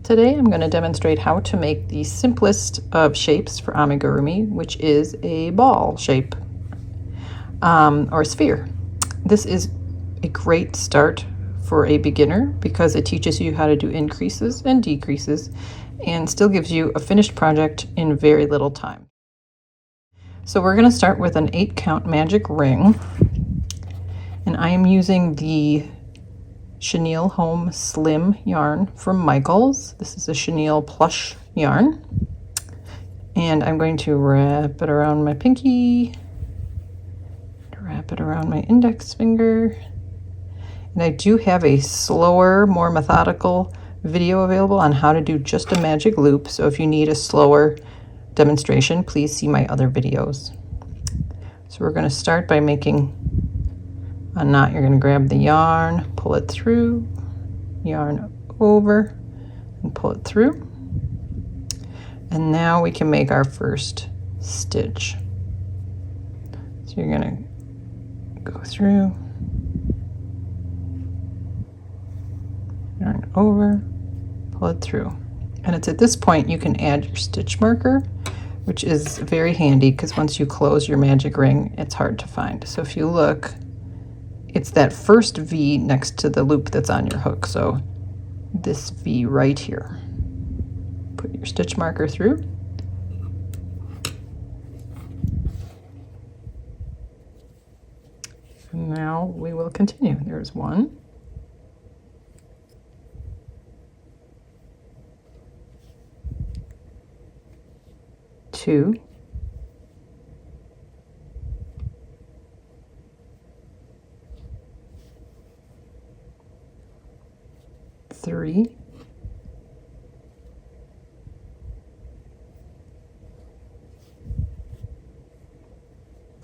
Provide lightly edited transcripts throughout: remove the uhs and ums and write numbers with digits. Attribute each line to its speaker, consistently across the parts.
Speaker 1: Today I'm going to demonstrate how to make the simplest of shapes for amigurumi, which is a ball shape or a sphere. This is a great start for a beginner because it teaches you how to do increases and decreases and still gives you a finished project in very little time. So we're going to start with an 8-count magic ring, and I am using the Chenille Home Slim yarn from Michaels. This is a chenille plush yarn, and I'm going to wrap it around my pinky, wrap it around my index finger, and I do have a slower, more methodical video available on how to do just a magic loop, so if you need a slower demonstration, please see my other videos. So we're going to start by making a knot. You're going to grab the yarn, pull it through, yarn over, and pull it through. And now we can make our first stitch. So you're going to go through, yarn over, pull it through. And it's at this point you can add your stitch marker, which is very handy because once you close your magic ring, it's hard to find. So if you look, it's that first V next to the loop that's on your hook. So this V right here. Put your stitch marker through. And now we will continue. There's 1. 2. 3.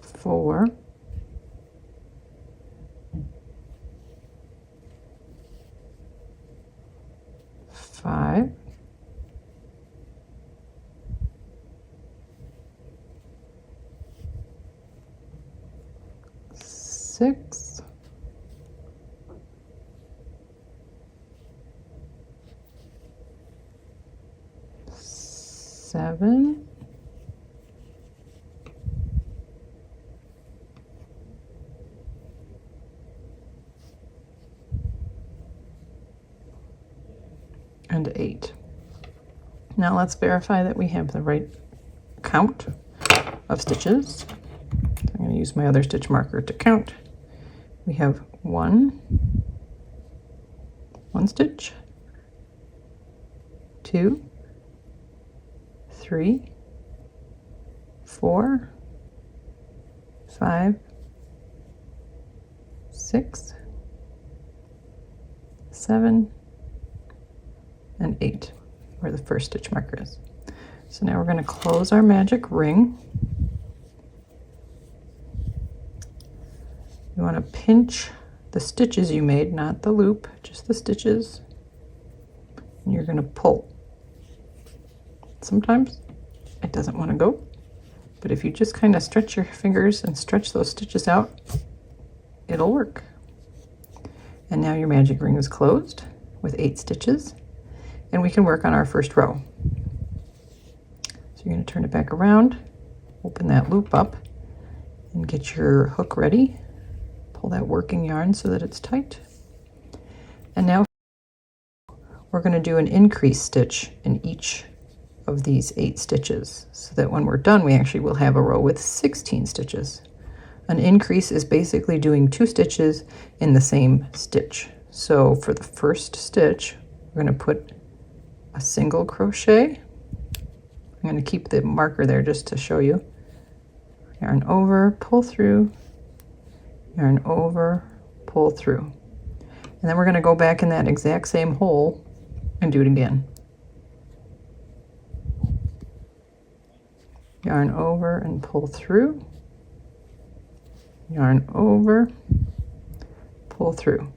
Speaker 1: 4. 5. 6. 7. 8. Now let's verify that we have the right count of stitches. I'm going to use my other stitch marker to count. We have 1 stitch, 2, 3, 4, 5, 6, 7, and 8, where the first stitch marker is. So now we're going to close our magic ring. You want to pinch the stitches you made, not the loop, just the stitches, and you're going to pull. Sometimes it doesn't want to go, but if you just kind of stretch your fingers and stretch those stitches out, it'll work. And now your magic ring is closed with 8 stitches, and we can work on our first row. So you're going to turn it back around, open that loop up, and get your hook ready. Pull that working yarn so that it's tight. And now we're going to do an increase stitch in each of these 8 stitches so that when we're done we actually will have a row with 16 stitches. An increase is basically doing 2 stitches in the same stitch. So for the first stitch we're going to put a single crochet. I'm going to keep the marker there just to show you. Yarn over, pull through, yarn over, pull through. And then we're going to go back in that exact same hole and do it again. Yarn over and pull through, yarn over, pull through.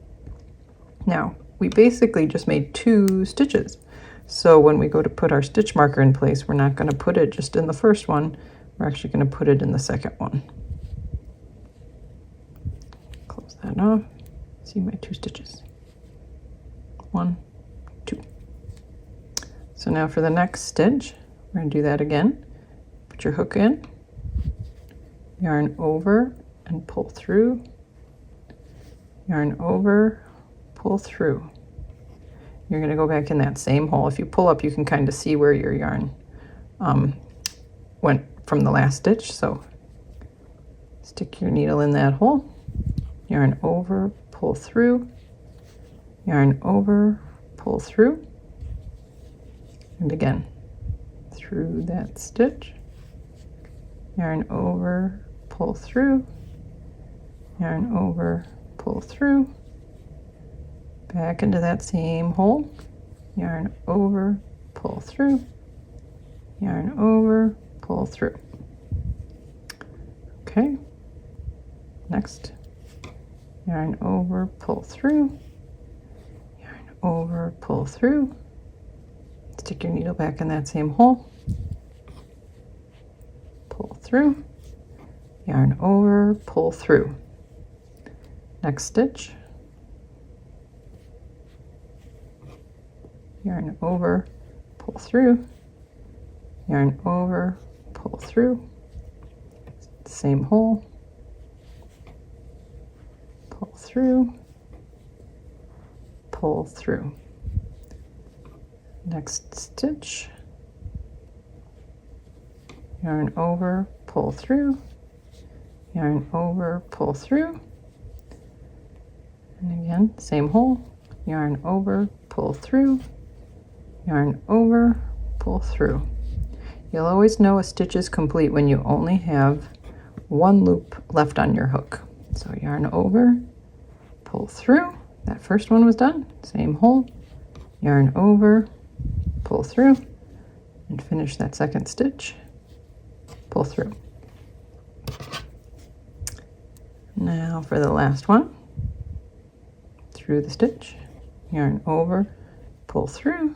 Speaker 1: Now we basically just made 2 stitches, so when we go to put our stitch marker in place, we're not going to put it just in the first one, we're actually going to put it in the second one. Close that off. See my 2 stitches. 1, 2. So now for the next stitch, we're going to do that again. Put your hook in, yarn over and pull through, yarn over, pull through. You're going to go back in that same hole. If you pull up, you can kind of see where your yarn went from the last stitch. So stick your needle in that hole, yarn over, pull through, yarn over, pull through, and again through that stitch, yarn over, pull through, yarn over, pull through, back into that same hole, yarn over, pull through, yarn over, pull through. Okay, next, yarn over, pull through, yarn over, pull through, stick your needle back in that same hole, pull through, yarn over, pull through. Next stitch, yarn over, pull through, yarn over, pull through, same hole, pull through, pull through. Next stitch, yarn over, pull through, yarn over, pull through, and again, same hole, yarn over, pull through, yarn over, pull through. You'll always know a stitch is complete when you only have one loop left on your hook. So yarn over, pull through, that first one was done, same hole, yarn over, pull through, and finish that second stitch, pull through. Now for the last one, through the stitch, yarn over, pull through,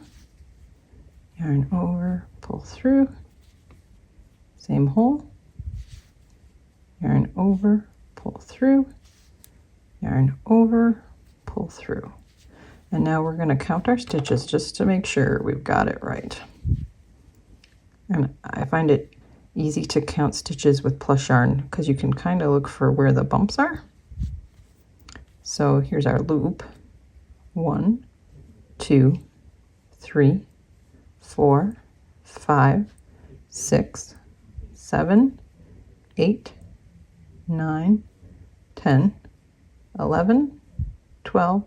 Speaker 1: yarn over, pull through, same hole, yarn over, pull through, yarn over, pull through. And now we're going to count our stitches just to make sure we've got it right. And I find it easy to count stitches with plush yarn because you can kind of look for where the bumps are. So here's our loop. 1, 2, 3, 4, 5, 6, 7, 8, 9, 10, 11, 12,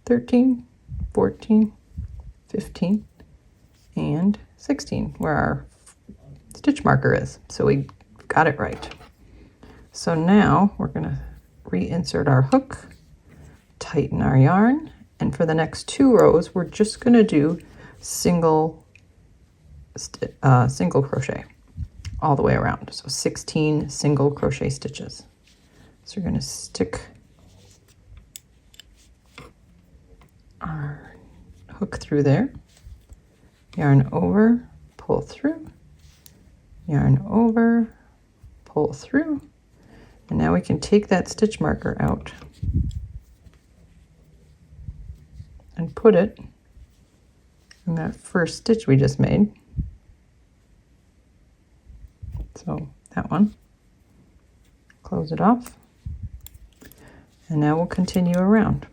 Speaker 1: 13, 14, 15, and 16, where our stitch marker is. So we got it right. So now we're going to reinsert our hook, tighten our yarn, and for the next 2 rows, we're just going to do single crochet all the way around. So 16 single crochet stitches. So we're going to stick our hook through there, yarn over, pull through, yarn over, pull through, and now we can take that stitch marker out and put it in that first stitch we just made. So that one, close it off, and now we'll continue around.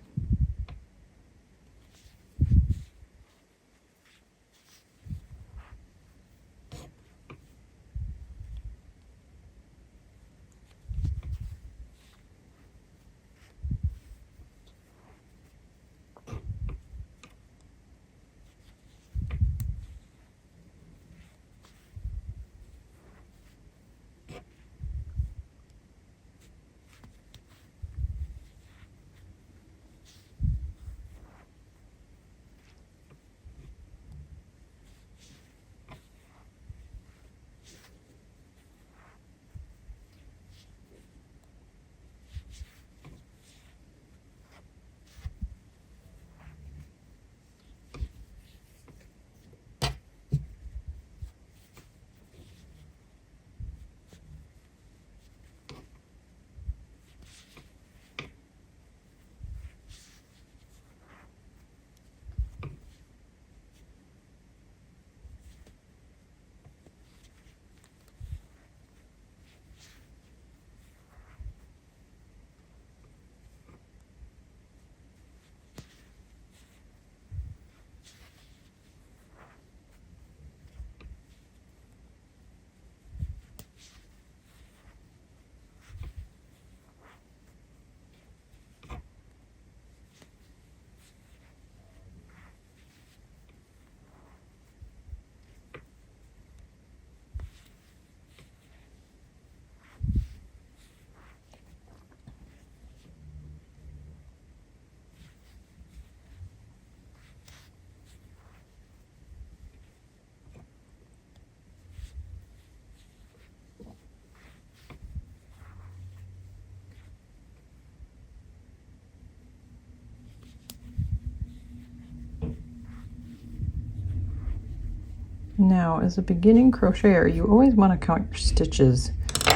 Speaker 1: Now, as a beginning crocheter, you always want to count your stitches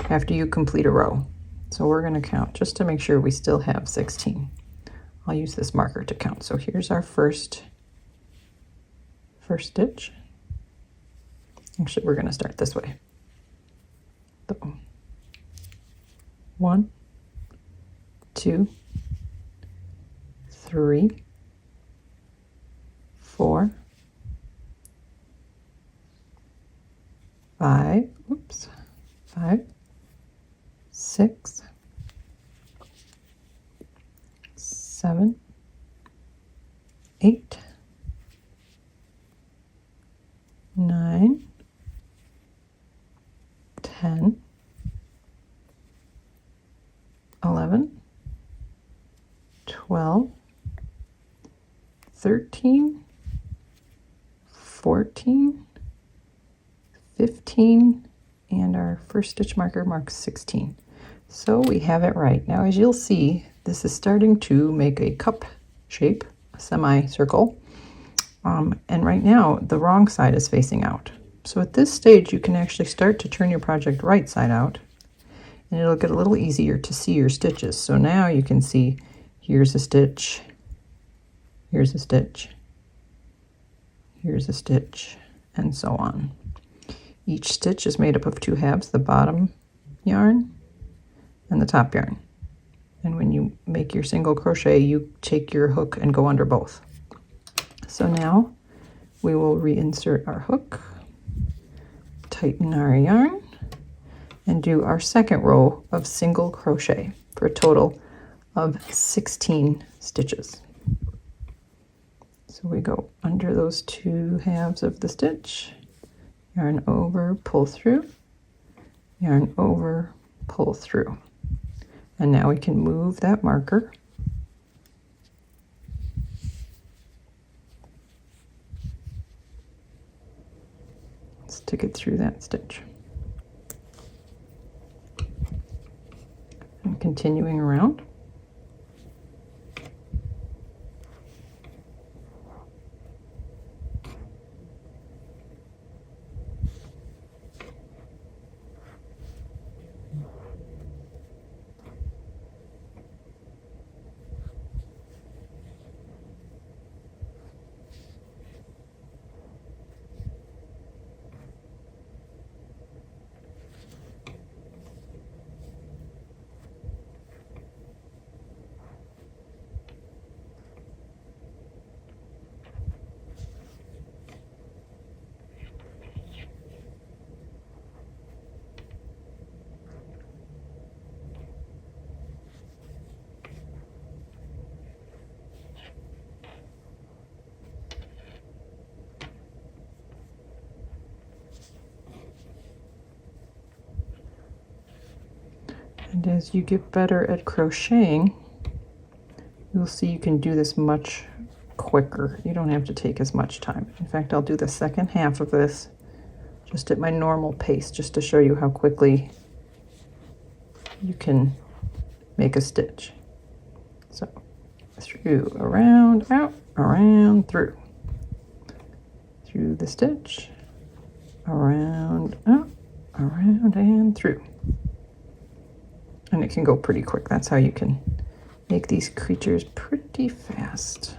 Speaker 1: after you complete a row. So we're going to count just to make sure we still have 16. I'll use this marker to count. So here's our first stitch. Actually, we're going to start this way. So 1, 2, 3, 4, 5, 6, 7, 8, 9, 10, 11, 12, 13, 14, 15, and our first stitch marker marks 16. So we have it right. Now, as you'll see, this is starting to make a cup shape, a semicircle. And right now, the wrong side is facing out. So at this stage, you can actually start to turn your project right side out, and it'll get a little easier to see your stitches. So now you can see here's a stitch, here's a stitch, here's a stitch, and so on. Each stitch is made up of 2 halves, the bottom yarn and the top yarn. And when you make your single crochet, you take your hook and go under both. So now we will reinsert our hook, tighten our yarn, and do our second row of single crochet for a total of 16 stitches. So we go under those 2 halves of the stitch, yarn over, pull through, yarn over, pull through. And now we can move that marker stick it through that stitch. And continuing around. And as you get better at crocheting, you'll see you can do this much quicker. You don't have to take as much time. In fact, I'll do the second half of this just at my normal pace, just to show you how quickly you can make a stitch. So through, around, out, around, through the stitch, around, out, around, and through. And it can go pretty quick. That's how you can make these creatures pretty fast.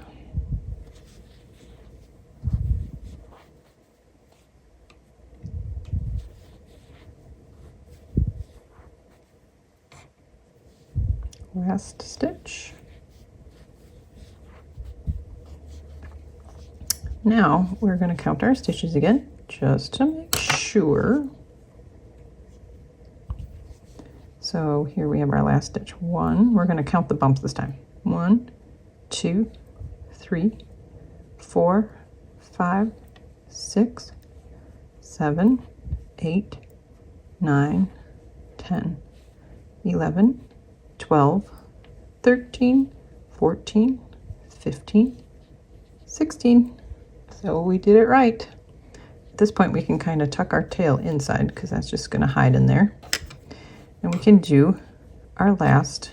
Speaker 1: Last stitch. Now we're going to count our stitches again, just to make sure. So here we have our last stitch. 1, we're going to count the bumps this time. 1, 2, 3, 4, 5, 6, 7, 8, 9, 10, 11, 12, 13, 14, 15, 16. So we did it right. At this point we can kind of tuck our tail inside because that's just going to hide in there. And we can do our last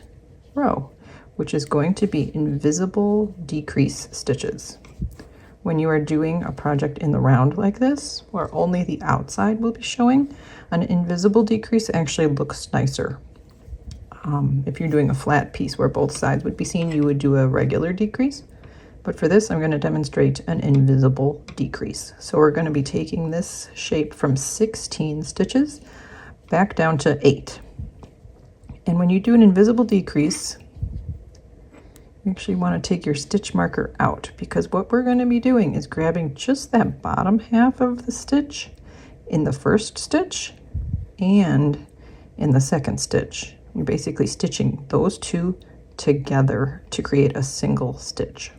Speaker 1: row, which is going to be invisible decrease stitches. when you are doing a project in the round like this, where only the outside will be showing, an invisible decrease actually looks nicer. If you're doing a flat piece where both sides would be seen, you would do a regular decrease. But for this, I'm going to demonstrate an invisible decrease. So we're going to be taking this shape from 16 stitches back down to 8. And when you do an invisible decrease, you actually want to take your stitch marker out, because what we're going to be doing is grabbing just that bottom half of the stitch in the first stitch and in the second stitch. You're basically stitching those two together to create a single stitch.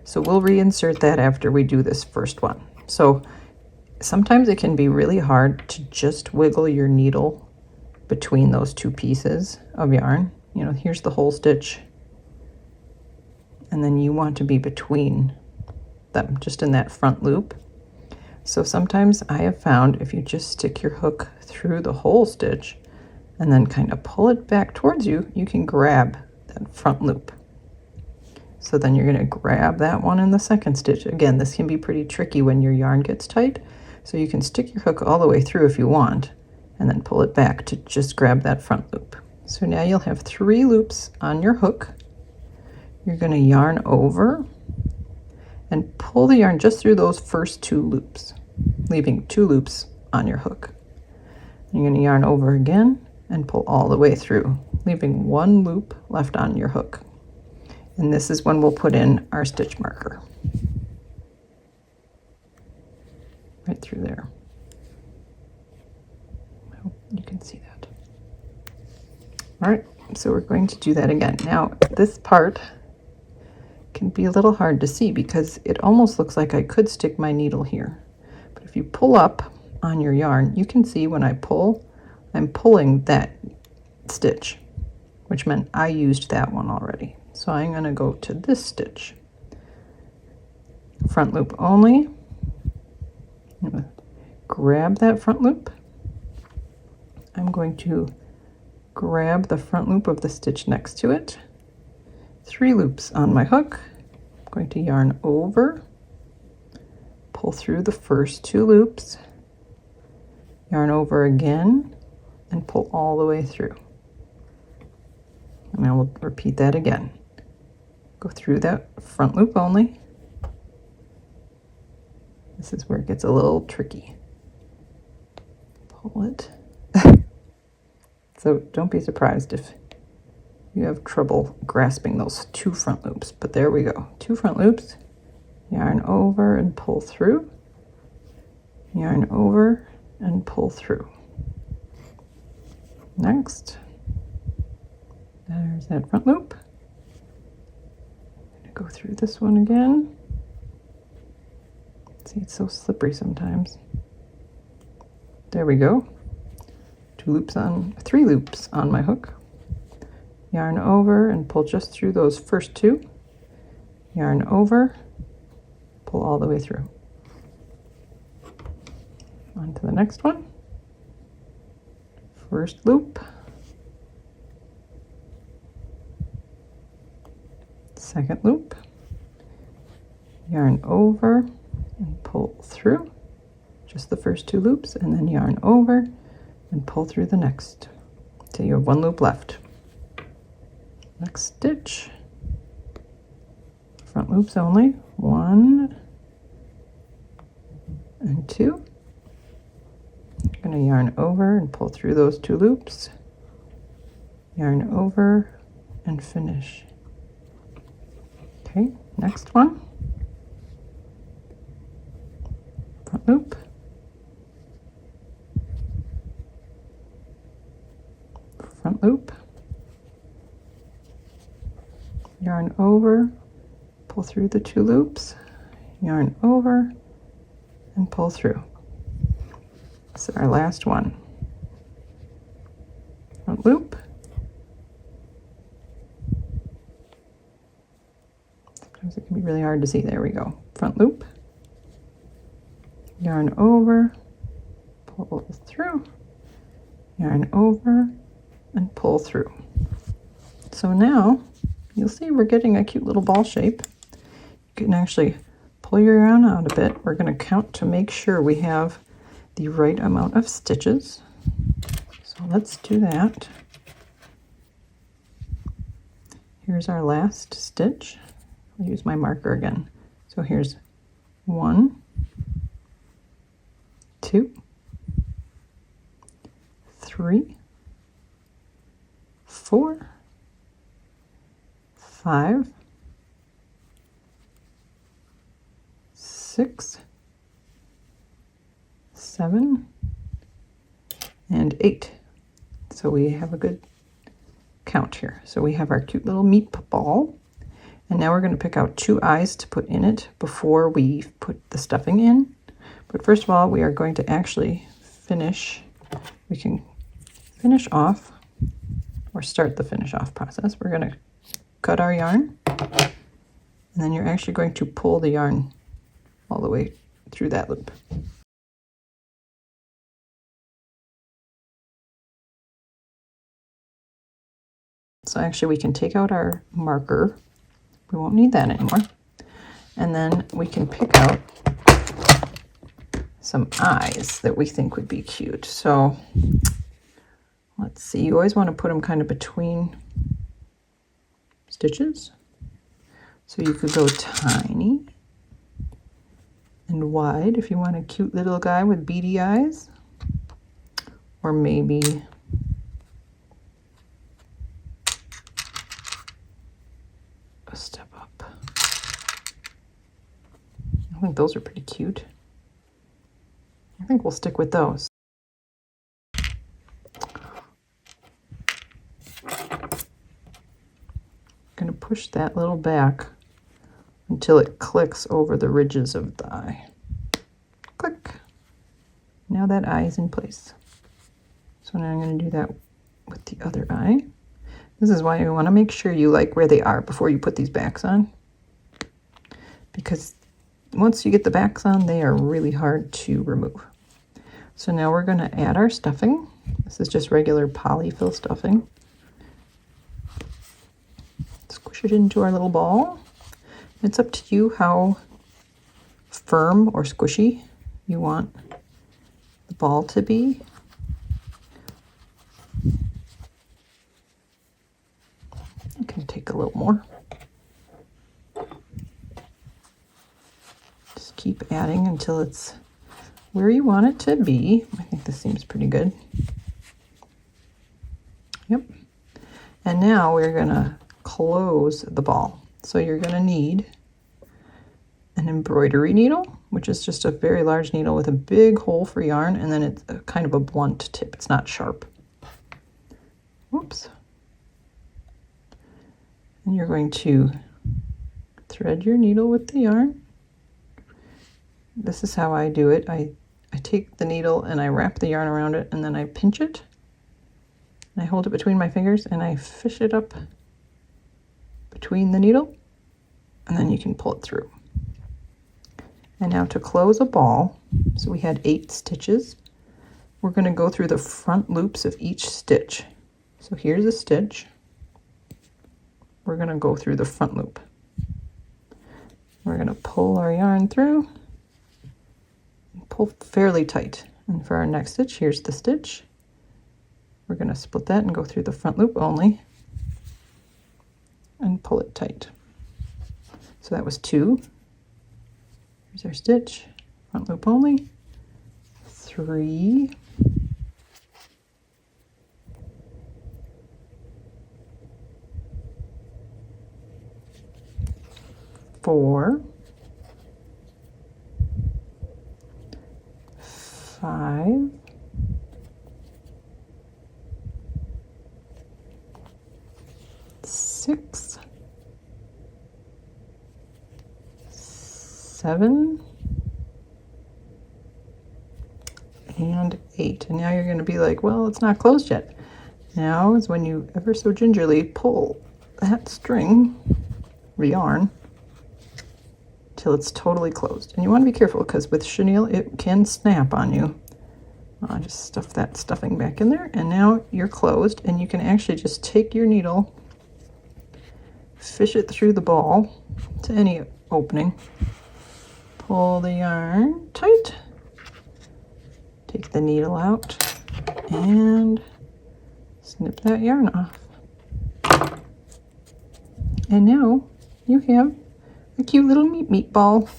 Speaker 1: So we'll reinsert that after we do this first one. So sometimes it can be really hard to just wiggle your needle between those two pieces of yarn. You know, here's the whole stitch, and then you want to be between them, just in that front loop. So sometimes I have found if you just stick your hook through the whole stitch and then kind of pull it back towards you, you can grab that front loop. So then you're going to grab that one in the second stitch. Again, this can be pretty tricky when your yarn gets tight, so you can stick your hook all the way through if you want, and then pull it back to just grab that front loop. So now you'll have 3 loops on your hook. You're going to yarn over and pull the yarn just through those first 2 loops, leaving 2 loops on your hook. You're going to yarn over again and pull all the way through, leaving 1 loop left on your hook. And this is when we'll put in our stitch marker. Right through there. I hope you can see that. All right, so we're going to do that again. Now, this part can be a little hard to see because it almost looks like I could stick my needle here. But if you pull up on your yarn, you can see when I pull, I'm pulling that stitch, which meant I used that one already. So I'm going to go to this stitch, front loop only. I'm going to grab that front loop. I'm going to grab the front loop of the stitch next to it. 3 loops on my hook. I'm going to yarn over, pull through the first 2 loops, yarn over again, and pull all the way through. And I will repeat that again. Go through that front loop only. This is where it gets a little tricky. Pull it. So don't be surprised if you have trouble grasping those 2 front loops, but there we go. 2 front loops, yarn over and pull through, yarn over and pull through. Next, there's that front loop. I'm gonna go through this one again. See, it's so slippery sometimes. There we go. 3 loops on my hook. Yarn over and pull just through those first 2. Yarn over, pull all the way through. On to the next one. First loop. Second loop. Yarn over and pull through. Just the first 2 loops, and then yarn over and pull through the next till you have 1 loop left. Next stitch, front loops only, 1 and 2. I'm going to yarn over and pull through those 2 loops, yarn over and finish. Okay, next one, front loop, front loop, yarn over, pull through the 2 loops, yarn over and pull through. So our last one, front loop, sometimes it can be really hard to see. There we go. Front loop, yarn over, pull through, yarn over and pull through. So now you'll see we're getting a cute little ball shape. You can actually pull your yarn out a bit. We're going to count to make sure we have the right amount of stitches. So let's do that. Here's our last stitch. I'll use my marker again. So here's 1, 2, 3, 4, 5, 6, 7, and 8. So we have a good count here. So we have our cute little meat ball, and now we're going to pick out 2 eyes to put in it before we put the stuffing in. But first of all, we are going to actually finish. We can finish off or start the finish off process. We're going to cut our yarn, and then you're actually going to pull the yarn all the way through that loop. So actually we can take out our marker. We won't need that anymore. And then we can pick out some eyes that we think would be cute. So let's see, you always want to put them kind of between stitches. So you could go tiny and wide if you want a cute little guy with beady eyes, or maybe a step up. I think those are pretty cute. I think we'll stick with those. Going to push that little back until it clicks over the ridges of the eye. Click. Now that eye is in place. So now I'm going to do that with the other eye. This is why you want to make sure you like where they are before you put these backs on, because once you get the backs on, they are really hard to remove. So now we're going to add our stuffing. This is just regular polyfill stuffing. Squish it into our little ball. It's up to you how firm or squishy you want the ball to be. You can take a little more. Just keep adding until it's where you want it to be. I think this seems pretty good. Yep. And now we're going to close the ball. So you're going to need an embroidery needle, which is just a very large needle with a big hole for yarn, and then it's a kind of a blunt tip. It's not sharp. Whoops. And you're going to thread your needle with the yarn. This is how I do it. I take the needle and I wrap the yarn around it, and then I pinch it. And I hold it between my fingers and I fish it up between the needle, and then you can pull it through. And now to close a ball, so we had 8 stitches, we're going to go through the front loops of each stitch. So here's a stitch. We're going to go through the front loop. We're going to pull our yarn through, and pull fairly tight. And for our next stitch, here's the stitch. We're going to split that and go through the front loop only and pull it tight. So that was 2. Here's our stitch, front loop only, 3, 4, 5, 6, 7, and 8. And now you're going to be like, well, it's not closed yet. Now is when you ever so gingerly pull that string, yarn, till it's totally closed. And you want to be careful because with chenille, it can snap on you. I'll just stuff that stuffing back in there, and now you're closed, and you can actually just take your needle, fish it through the ball to any opening, pull the yarn tight, take the needle out, and snip that yarn off. And now you have a cute little meatball.